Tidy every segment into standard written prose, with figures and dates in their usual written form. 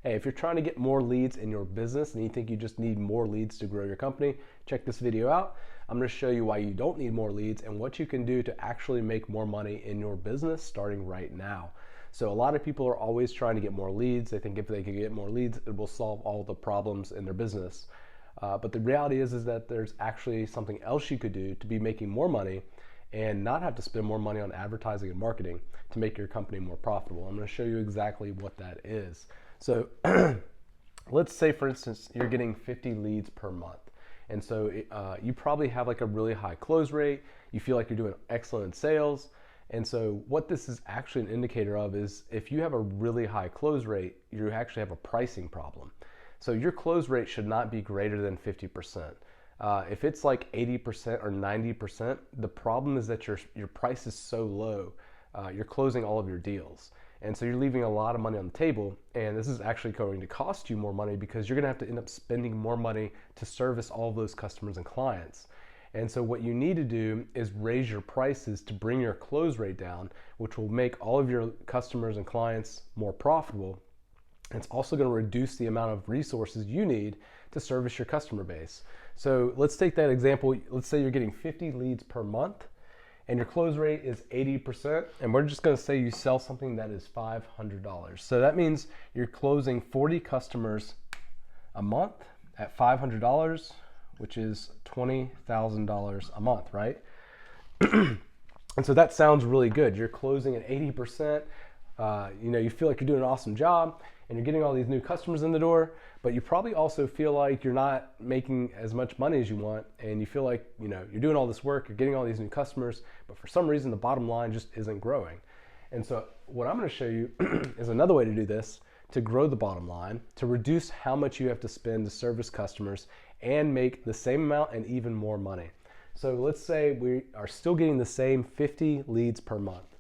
Hey, if you're trying to get more leads in your business and you think you just need more leads to grow your company, check this video out. I'm going to show you why you don't need more leads and what you can do to actually make more money in your business starting right now. So a lot of people are always trying to get more leads. They think if they can get more leads, it will solve all the problems in their business. But the reality is that there's actually something else you could do to be making more money and not have to spend more money on advertising and marketing to make your company more profitable. I'm going to show you exactly what that is. So let's say, for instance, you're getting 50 leads per month. And so you probably have like a really high close rate. You feel like you're doing excellent sales. And so what this is actually an indicator of is if you have a really high close rate, you actually have a pricing problem. So your close rate should not be greater than 50%. If it's like 80% or 90%, the problem is that your price is so low, you're closing all of your deals. And so you're leaving a lot of money on the table, and this is actually going to cost you more money because you're gonna have to end up spending more money to service all of those customers and clients. And so what you need to do is raise your prices to bring your close rate down, which will make all of your customers and clients more profitable. It's also going to reduce the amount of resources you need to service your customer base. So let's take that example. Let's say you're getting 50 leads per month and your close rate is 80%. And we're just going to say you sell something that is $500. So that means you're closing 40 customers a month at $500, which is $20,000 a month, right? And so that sounds really good. You're closing at 80%. You feel like you're doing an awesome job and you're getting all these new customers in the door, but you probably also feel like you're not making as much money as you want, and you feel like you're doing all this work, you're getting all these new customers, but for some reason the bottom line just isn't growing. And so what I'm going to show you is another way to do this, to grow the bottom line, to reduce how much you have to spend to service customers and make the same amount and even more money. So let's say we are still getting the same 50 leads per month,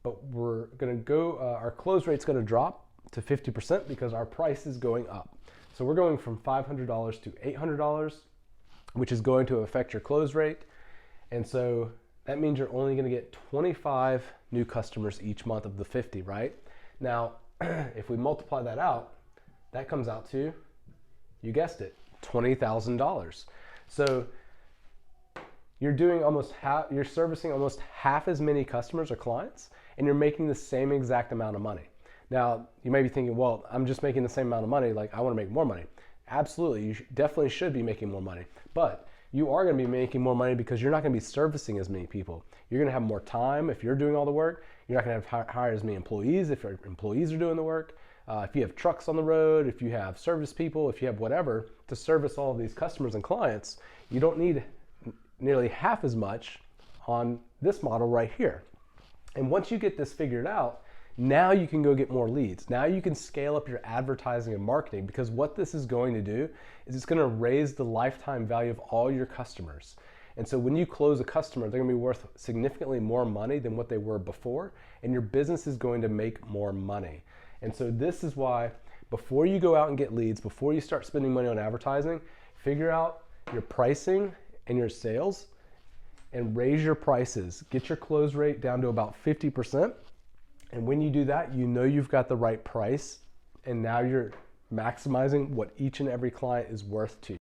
but we're going to go, our close rate's going to drop to 50% because our price is going up. So we're going from $500 to $800, which is going to affect your close rate. And so that means you're only going to get 25 new customers each month of the 50, right? Now, if we multiply that out, that comes out to, you guessed it, $20,000. So you're doing you're servicing almost half as many customers or clients, and you're making the same exact amount of money. Now, you may be thinking, well, I'm just making the same amount of money, like I want to make more money. Absolutely, you definitely should be making more money, but you are going to be making more money because you're not going to be servicing as many people. You're going to have more time if you're doing all the work. You're not going to have hire as many employees if your employees are doing the work. If you have trucks on the road, if you have service people, if you have whatever to service all of these customers and clients, you don't need nearly half as much on this model right here. And once you get this figured out, now you can go get more leads. Now you can scale up your advertising and marketing, because what this is going to do is it's going to raise the lifetime value of all your customers. And so when you close a customer, they're going to be worth significantly more money than what they were before, and your business is going to make more money. And so this is why, before you go out and get leads, before you start spending money on advertising, figure out your pricing and your sales and raise your prices. Get your close rate down to about 50%. And when you do that, you've got the right price, and now you're maximizing what each and every client is worth to you.